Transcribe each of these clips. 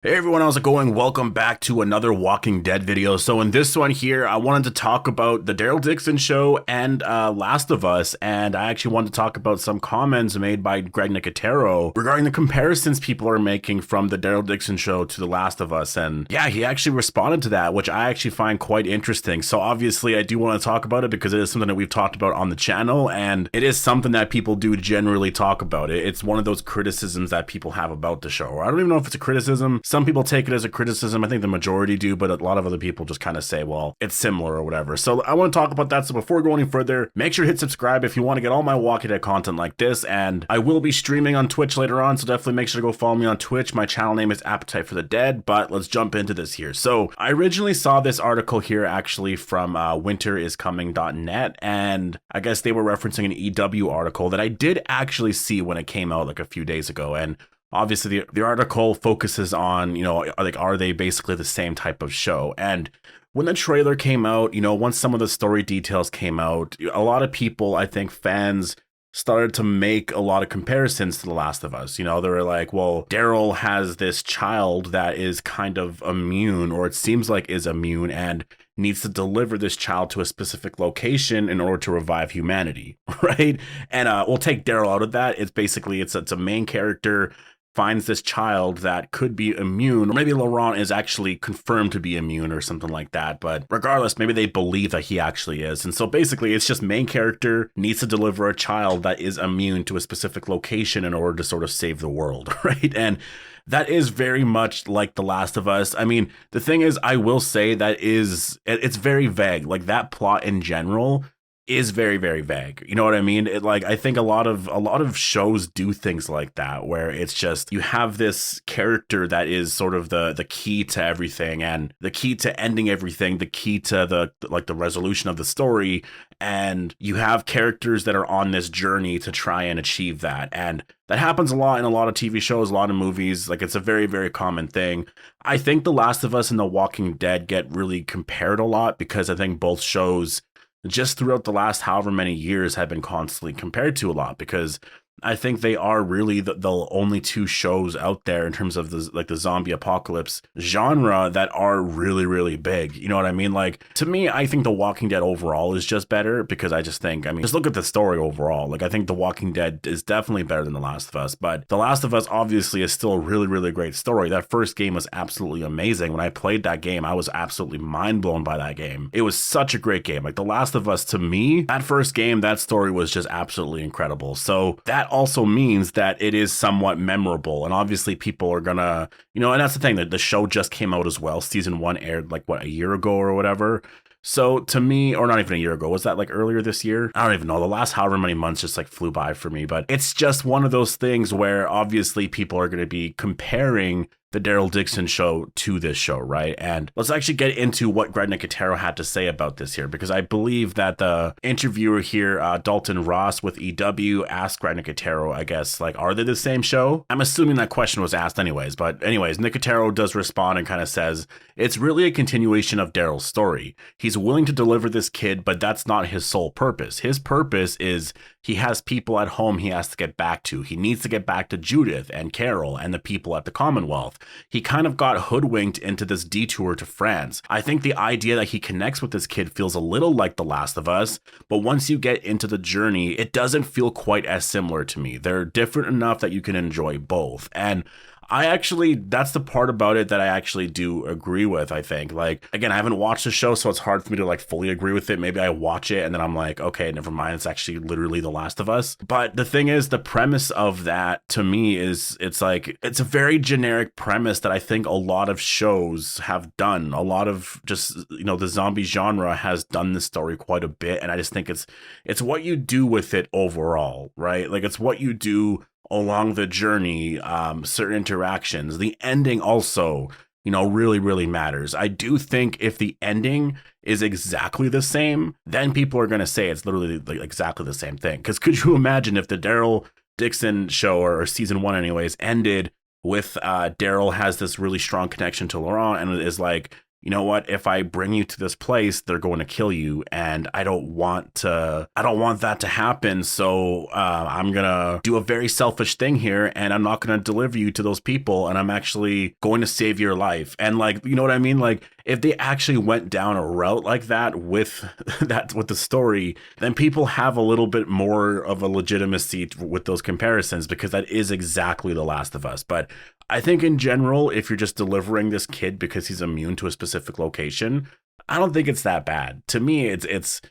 Hey everyone, how's it going? Welcome back to another Walking Dead video. So in this one here, I wanted to talk about the Daryl Dixon show and Last of Us, and I actually wanted to talk about some comments made by Greg Nicotero regarding the comparisons people are making from the Daryl Dixon show to the Last of Us. And yeah, he actually responded to that, which I actually find quite interesting. So obviously I do want to talk about it because it is something that we've talked about on the channel, and it is something that people do generally talk about. It's one of those criticisms that people have about the show. I don't even know if it's a criticism. Some people take it as a criticism. I think the majority do, but a lot of other people just kind of say, well, it's similar or whatever. So I want to talk about that. So before we go any further, make sure to hit subscribe if you want to get all my Walking Dead content like this. And I will be streaming on Twitch later on, so definitely make sure to go follow me on Twitch. My channel name is Appetite for the Dead, but let's jump into this here. So I originally saw this article here actually from winteriscoming.net, and I guess they were referencing an EW article that I did actually see when it came out like a few days ago. And obviously, the article focuses on, are they basically the same type of show? And when the trailer came out, once some of the story details came out, a lot of people, I think fans, started to make a lot of comparisons to The Last of Us. They were like, well, Daryl has this child that is kind of immune, or it seems like is immune, and needs to deliver this child to a specific location in order to revive humanity, right? And we'll take Daryl out of that. It's a main character finds this child that could be immune, or maybe Laurent is actually confirmed to be immune or something like that. But regardless, maybe they believe that he actually is. And so basically it's just main character needs to deliver a child that is immune to a specific location in order to sort of save the world, right? And that is very much like The Last of Us. I mean, the thing is, I will say it's very vague. Like that plot in general is very, very vague. You know what I mean? I think a lot of shows do things like that, where it's just you have this character that is sort of the key to everything, and the key to ending everything, the key to the resolution of the story, and you have characters that are on this journey to try and achieve that. And that happens a lot in a lot of TV shows, a lot of movies. Like, it's a very, very common thing. I think The Last of Us and The Walking Dead get really compared a lot because I think both shows just throughout the last however many years have been constantly compared to a lot, because I think they are really the only two shows out there in terms of the zombie apocalypse genre that are really, really big. You know what I mean? Like, to me, I think The Walking Dead overall is just better, because I just think, just look at the story overall. Like, I think The Walking Dead is definitely better than The Last of Us, but The Last of Us obviously is still a really, really great story. That first game was absolutely amazing. When I played that game, I was absolutely mind blown by that game. It was such a great game. Like, The Last of Us, to me, that first game, that story was just absolutely incredible. So that also means that it is somewhat memorable, and obviously people are gonna, and that's the thing, that the show just came out as well. Season 1 aired a year ago or whatever. So to me, or not even a year ago, was that like earlier this year? I don't even know. The last however many months just like flew by for me, but it's just one of those things where obviously people are going to be comparing the Daryl Dixon show to this show, right? And let's actually get into what Greg Nicotero had to say about this here, because I believe that the interviewer here, Dalton Ross with EW, asked Greg Nicotero, I guess, like, are they the same show? I'm assuming that question was asked anyways, but anyways, Nicotero does respond and kind of says, it's really a continuation of Daryl's story. He's willing to deliver this kid, but that's not his sole purpose. His purpose is he has people at home he has to get back to. He needs to get back to Judith and Carol and the people at the Commonwealth. He kind of got hoodwinked into this detour to France. I think the idea that he connects with this kid feels a little like The Last of Us, but once you get into the journey, it doesn't feel quite as similar to me. They're different enough that you can enjoy both. And that's the part about it that I actually do agree with, I think. Like, again, I haven't watched the show, so it's hard for me to like fully agree with it. Maybe I watch it and then I'm like, okay, never mind. It's actually literally The Last of Us. But the thing is, the premise of that to me is, it's a very generic premise that I think a lot of shows have done. A lot of just, the zombie genre has done this story quite a bit. And I just think it's what you do with it overall, right? Like, it's what you do along the journey, certain interactions. The ending also, really, really matters. I do think if the ending is exactly the same, then people are going to say it's literally like exactly the same thing. Because could you imagine if the Daryl Dixon show, or season 1 anyways, ended with Daryl has this really strong connection to Laurent and is like, you know what, if I bring you to this place, they're going to kill you, and I don't want that to happen. So I'm gonna do a very selfish thing here, and I'm not gonna deliver you to those people, and I'm actually going to save your life. And like, you know what I mean? Like, if they actually went down a route like that with the story, then people have a little bit more of a legitimacy with those comparisons, because that is exactly The Last of Us. But I think in general, if you're just delivering this kid because he's immune to a specific location, I don't think it's that bad. To me, it's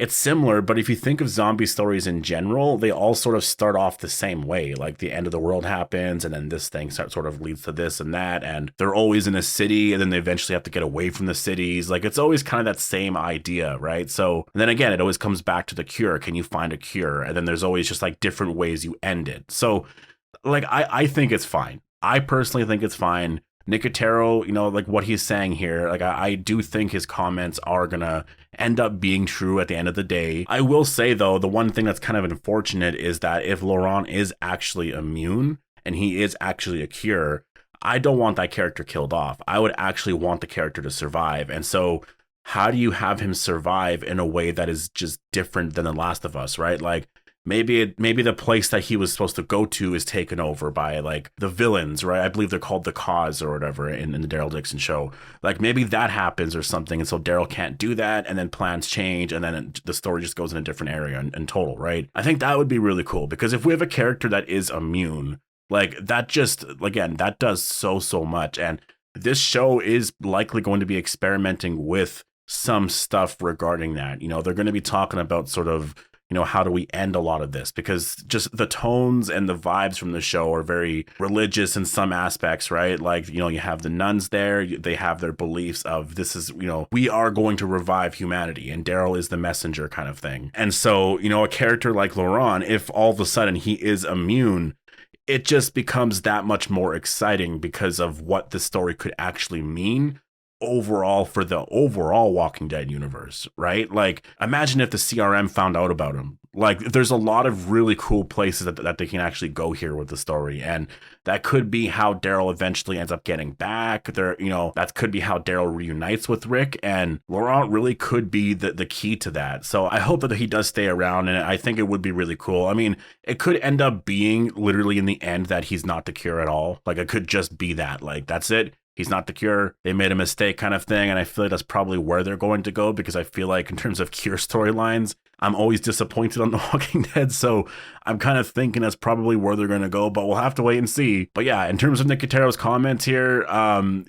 similar, but if you think of zombie stories in general, they all sort of start off the same way. Like, the end of the world happens, and then this thing sort of leads to this and that, and they're always in a city, and then they eventually have to get away from the cities. Like, it's always kind of that same idea, right? So then again, it always comes back to the cure. Can you find a cure? And then there's always just like different ways you end it. So like, I think it's fine. I personally think it's fine. Nicotero, you know, like what he's saying here, like I do think his comments are gonna end up being true at the end of the day. I will say though, the one thing that's kind of unfortunate is that if Laurent is actually immune and he is actually a cure, I don't want that character killed off. I would actually want the character to survive. And so how do you have him survive in a way that is just different than The Last of Us, right? Like, maybe the place that he was supposed to go to is taken over by like the villains, right? I believe they're called the Cause or whatever in the Daryl Dixon show. Like, maybe that happens or something, and so Daryl can't do that, and then plans change, and then the story just goes in a different area in total, right? I think that would be really cool, because if we have a character that is immune, like, that just, again, that does so much. And this show is likely going to be experimenting with some stuff regarding that. You know, they're going to be talking about sort of, you know, how do we end a lot of this? Because just the tones and the vibes from the show are very religious in some aspects, right? Like, you know, you have the nuns there, they have their beliefs of this is, you know, we are going to revive humanity, and Daryl is the messenger kind of thing. And so, you know, a character like Laurent, if all of a sudden he is immune, it just becomes that much more exciting because of what the story could actually mean overall for the overall Walking Dead universe, right? Like, imagine if the CRM found out about him. Like, there's a lot of really cool places that they can actually go here with the story, and that could be how Daryl eventually ends up getting back there. You know, that could be how Daryl reunites with Rick, and Laurent really could be the key to that. So I hope that he does stay around, and I think it would be really cool. I mean, it could end up being literally in the end that he's not the cure at all. Like, it could just be that, like, that's it. He's not the cure. They made a mistake kind of thing. And I feel like that's probably where they're going to go, because I feel like in terms of cure storylines, I'm always disappointed on The Walking Dead. So I'm kind of thinking that's probably where they're going to go, but we'll have to wait and see. But yeah, in terms of Nicotero's comments here,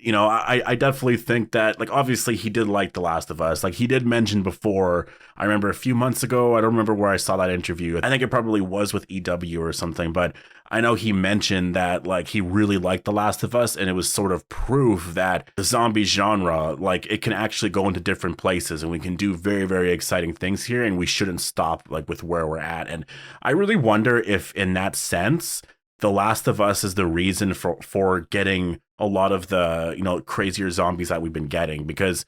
you know, I definitely think that, like, obviously he did like The Last of Us. Like, he did mention before, I remember a few months ago, I don't remember where I saw that interview. I think it probably was with EW or something, but I know he mentioned that, like, he really liked The Last of Us, and it was sort of proof that the zombie genre, like, it can actually go into different places, and we can do very, very exciting things here, and we shouldn't stop, like, with where we're at. And I really wonder if, in that sense, The Last of Us is the reason for getting a lot of the, you know, crazier zombies that we've been getting, because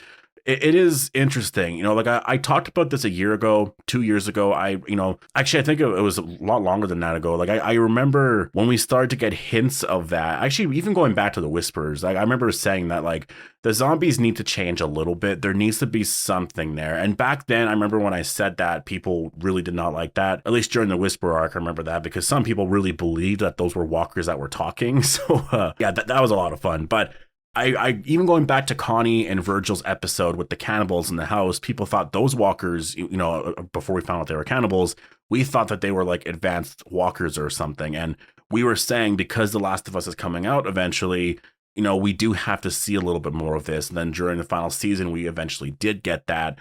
it is interesting. You know, like, I talked about this a year ago, 2 years ago. Actually, I think it was a lot longer than that ago. Like, I remember when we started to get hints of that, actually, even going back to the Whispers, like, I remember saying that, like, the zombies need to change a little bit. There needs to be something there. And back then, I remember when I said that, people really did not like that. At least during the Whisper arc, I remember that, because some people really believed that those were walkers that were talking. So yeah, that was a lot of fun. But I even going back to Connie and Virgil's episode with the cannibals in the house, people thought those walkers, you know, before we found out they were cannibals, we thought that they were like advanced walkers or something. And we were saying, because The Last of Us is coming out eventually, you know, we do have to see a little bit more of this. And then during the final season, we eventually did get that.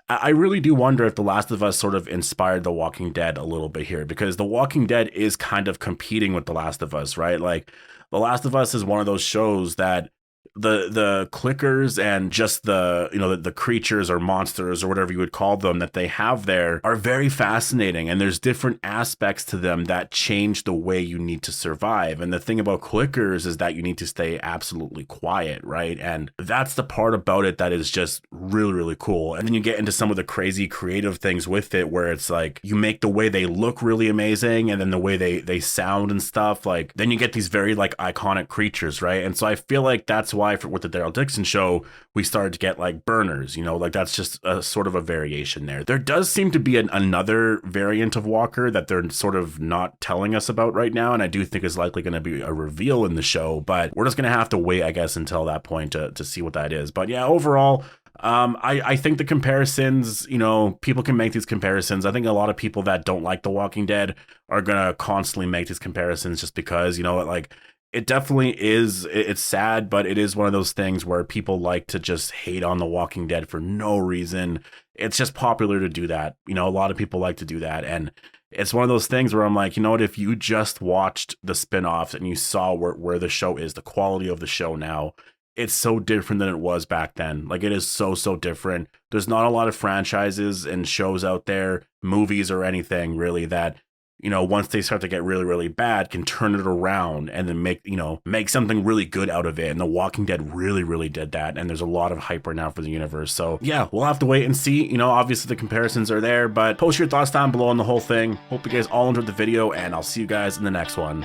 I really do wonder if The Last of Us sort of inspired The Walking Dead a little bit here, because The Walking Dead is kind of competing with The Last of Us, right? Like, The Last of Us is one of those shows that the clickers and just the, you know, the creatures or monsters or whatever you would call them that they have there are very fascinating, and there's different aspects to them that change the way you need to survive. And the thing about clickers is that you need to stay absolutely quiet, right? And that's the part about it that is just really, really cool. And then you get into some of the crazy creative things with it, where it's like you make the way they look really amazing, and then the way they sound and stuff, like, then you get these very, like, iconic creatures, right? And so I feel like that's why why with the Daryl Dixon show, we started to get like burners, you know, like that's just a sort of a variation there. There does seem to be another variant of Walker that they're sort of not telling us about right now. And I do think is likely going to be a reveal in the show, but we're just going to have to wait, I guess, until that point to see what that is. But yeah, overall, I think the comparisons, you know, people can make these comparisons. I think a lot of people that don't like The Walking Dead are going to constantly make these comparisons just because, you know, like it definitely is, it's sad, but it is one of those things where people like to just hate on The Walking Dead for no reason. It's just popular to do that. You know, a lot of people like to do that. And it's one of those things where I'm like, you know what, if you just watched the spinoffs and you saw where the show is, the quality of the show now, it's so different than it was back then. Like it is so different. There's not a lot of franchises and shows out there, movies or anything really, that, you know, once they start to get really bad, can turn it around and then make something really good out of it. And The Walking Dead really did that. And there's a lot of hype right now for the universe. So yeah, we'll have to wait and see. You know, obviously the comparisons are there, but post your thoughts down below on the whole thing. Hope you guys all enjoyed the video, and I'll see you guys in the next one.